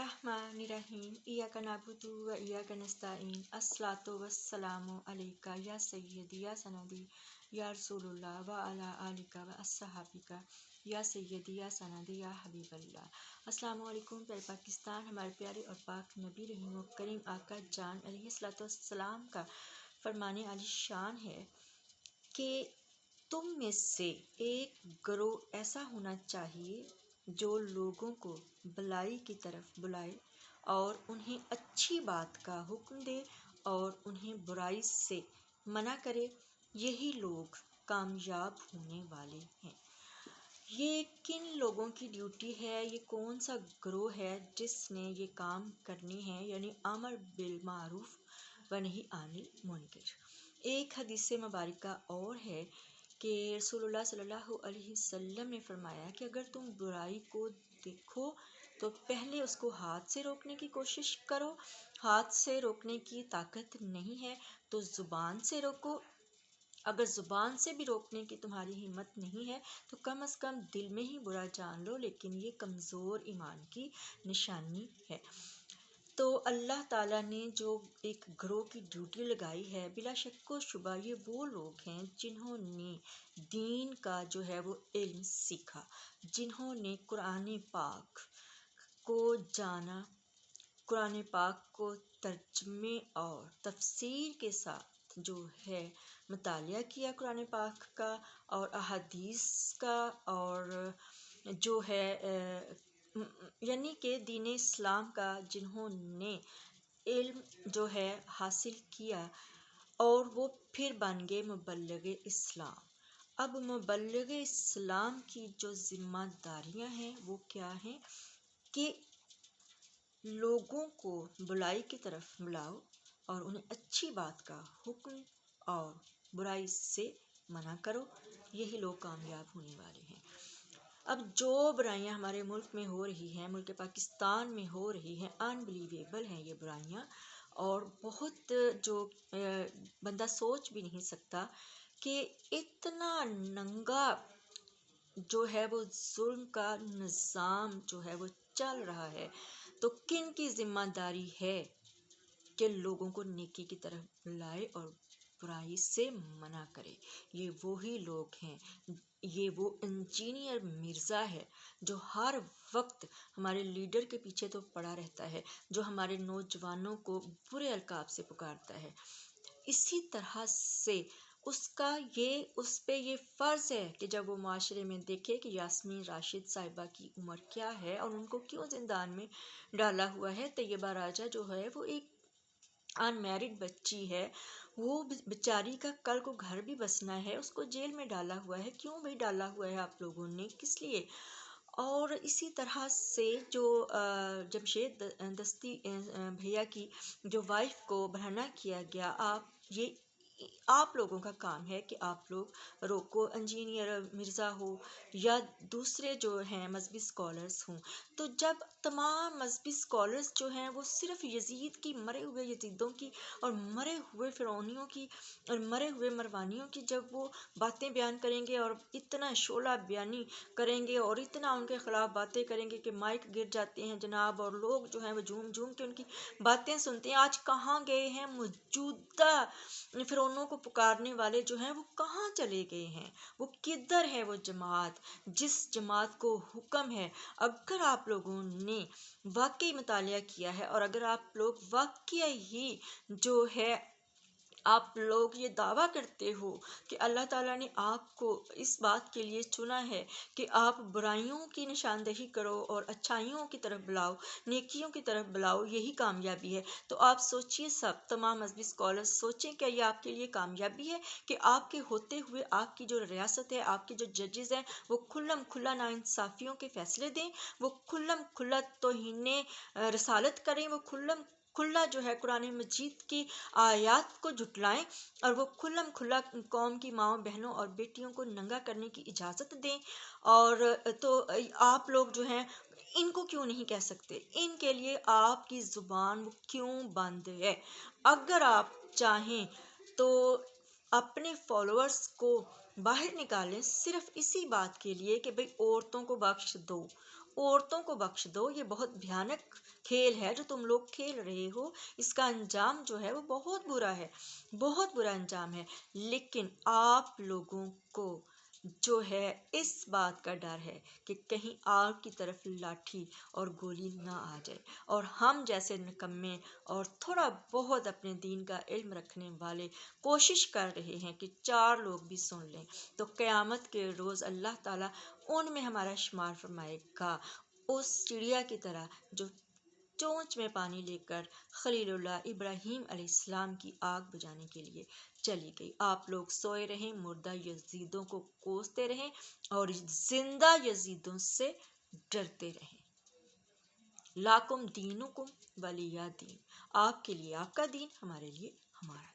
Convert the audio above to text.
बिस्मिल्लाहिर्रहमानिर्रहीम इय्याका नअबुदु व इय्याका नस्तईन अस्सलातु वस्सलामु अलैका या सय्यदी या सनदी या रसूलुल्लाह व अला आलिका व अस्सहाबिका या सय्यदी या सनदी या हबीबल्लाह। अस्सलामु अलैकुम प्यारे पाकिस्तान। हमारे प्यारे और पाक नबी रहीम व करीम आका जान अलैहिस्सलातु वस्सलाम का फरमाने आली शान है कि तुम में से एक गिरोह ऐसा होना चाहिए जो लोगों को भलाई की तरफ बुलाए और उन्हें अच्छी बात का हुक्म दे और उन्हें बुराई से मना करे। यही लोग कामयाब होने वाले हैं। ये किन लोगों की ड्यूटी है, ये कौन सा गिरोह है जिसने ये काम करने हैं, यानी अमर बिल मारूफ व नही अनिल मुनकर। एक हदीस मुबारका और है कि रसूलुल्लाह सल्लल्लाहु अलैहि वसल्लम ने फरमाया कि अगर तुम बुराई को देखो तो पहले उसको हाथ से रोकने की कोशिश करो। हाथ से रोकने की ताकत नहीं है तो ज़ुबान से रोको। अगर ज़ुबान से भी रोकने की तुम्हारी हिम्मत नहीं है तो कम से कम दिल में ही बुरा जान लो, लेकिन ये कमज़ोर ईमान की निशानी है। तो अल्लाह ताला ने जो एक गिरोह की ड्यूटी लगाई है, बिला शक व शुबा ये वो लोग हैं जिन्होंने दीन का जो है वो इल्म सीखा, जिन्होंने कुरान पाक को जाना, कुरान पाक को तर्जमे और तफसीर के साथ जो है मुतालिया किया कुरान पाक का और अहादीस का, और जो है यानी कि दीन इस्लाम का जिन्होंने इल्म जो है हासिल किया और वो फिर बन गए मुबल्लिग इस्लाम। अब मुबल्लिग इस्लाम की जो जिम्मेदारियां हैं वो क्या हैं कि लोगों को बुराई की तरफ बुलाओ और उन्हें अच्छी बात का हुक्म और बुराई से मना करो। यही लोग कामयाब होने वाले हैं। अब जो बुराइयां हमारे मुल्क में हो रही हैं, मुल्क पाकिस्तान में हो रही हैं, अनबिलीवेबल हैं ये बुराइयां, और बहुत जो बंदा सोच भी नहीं सकता कि इतना नंगा जो है वो जुल्म का निज़ाम जो है वो चल रहा है, तो किन की जिम्मेदारी है कि लोगों को नेकी की तरफ बुलाए और बुराई से मना करे। ये वही लोग हैं, ये वो इंजीनियर मिर्ज़ा है जो हर वक्त हमारे लीडर के पीछे तो पड़ा रहता है, जो हमारे नौजवानों को बुरे अलकाब से पुकारता है। इसी तरह से उसका ये उस पे ये फ़र्ज़ है कि जब वो माशरे में देखे कि यास्मीन राशिद साहिबा की उम्र क्या है और उनको क्यों ज़िंदान में डाला हुआ है। तैयबा राजा जो है वो एक अनमैरिड बच्ची है, वो बेचारी का कल को घर भी बसना है, उसको जेल में डाला हुआ है। क्यों भाई डाला हुआ है आप लोगों ने, किस लिए? और इसी तरह से जो जमशेद दस्ती भैया की जो वाइफ को बहाना किया गया, आप लोगों का काम है कि आप लोग रोको। इंजीनियर मिर्ज़ा हो या दूसरे जो हैं मजहबी स्कॉलर्स हों, तो जब तमाम मजहबी स्कॉलर्स जो हैं वो सिर्फ यजीद की, मरे हुए यजीदों की और मरे हुए फ़िरौनियों की और मरे हुए मरवानियों की जब वो बातें बयान करेंगे और इतना शोला बयानी करेंगे और इतना उनके ख़िलाफ़ बातें करेंगे कि माइक गिर जाते हैं जनाब, और लोग जो हैं वो झूम झूम के उनकी बातें सुनते हैं। आज कहाँ गए हैं मौजूदा फ़िरौनों को पुकारने वाले जो हैं, वो कहाँ चले गए हैं? वो किधर है वो जमात जिस जमात को हुक्म है, अगर आप लोगों ने वाकई मुतालिया किया है और अगर आप लोग वाकई ही जो है आप लोग ये दावा करते हो कि अल्लाह ताला ने आपको इस बात के लिए चुना है कि आप बुराइयों की निशानदेही करो और अच्छाइयों की तरफ बुलाओ, नेकियों की तरफ बुलाओ, यही कामयाबी है। तो आप सोचिए, सब तमाम मजहबी स्कॉलर्स सोचें, क्या ये आपके लिए कामयाबी है कि आपके होते हुए आपकी जो रियासत है, आपके जो जजेस हैं, वो खुल्लम खुल्ला नाइंसाफ़ियों के फ़ैसले दें, वो खुल्लम खुल्ला तौहीन रसालत करें, वो खुल्लम खुल्ला जो है कुरान मजीद की आयात को झुटलाएं और वो खुल्लम खुल्ला कौम की माओ बहनों और बेटियों को नंगा करने की इजाज़त दें। और तो आप लोग जो हैं इनको क्यों नहीं कह सकते? इनके लिए आपकी ज़ुबान वो क्यों बंद है? अगर आप चाहें तो अपने फॉलोअर्स को बाहर निकालें सिर्फ इसी बात के लिए कि भाई औरतों को बख्श दो, عورتوں کو بخش دو، یہ بہت بھیانک کھیل ہے جو تم لوگ کھیل رہے ہو، اس کا انجام جو ہے وہ بہت برا ہے، بہت برا انجام ہے۔ لیکن آپ لوگوں کو جو ہے اس بات کا ڈر ہے کہ کہیں آپ کی طرف لاٹھی اور گولی نہ آ جائے، اور ہم جیسے نکمے اور تھوڑا بہت اپنے دین کا علم رکھنے والے کوشش کر رہے ہیں کہ 4 لوگ بھی سن لیں، تو قیامت کے روز اللہ تعالیٰ ان میں ہمارا شمار فرمائے گا، اس چڑیا کی طرح جو چونچ میں پانی لے کر خلیل اللہ ابراہیم علیہ السلام کی آگ بجانے کے لیے چلی گئی۔ آپ لوگ سوئے رہیں، مردہ یزیدوں کو کوستے رہیں اور زندہ یزیدوں سے ڈرتے رہیں۔ لاکم دینکم ولی دین، آپ کے لیے آپ کا دین، ہمارے لیے ہمارا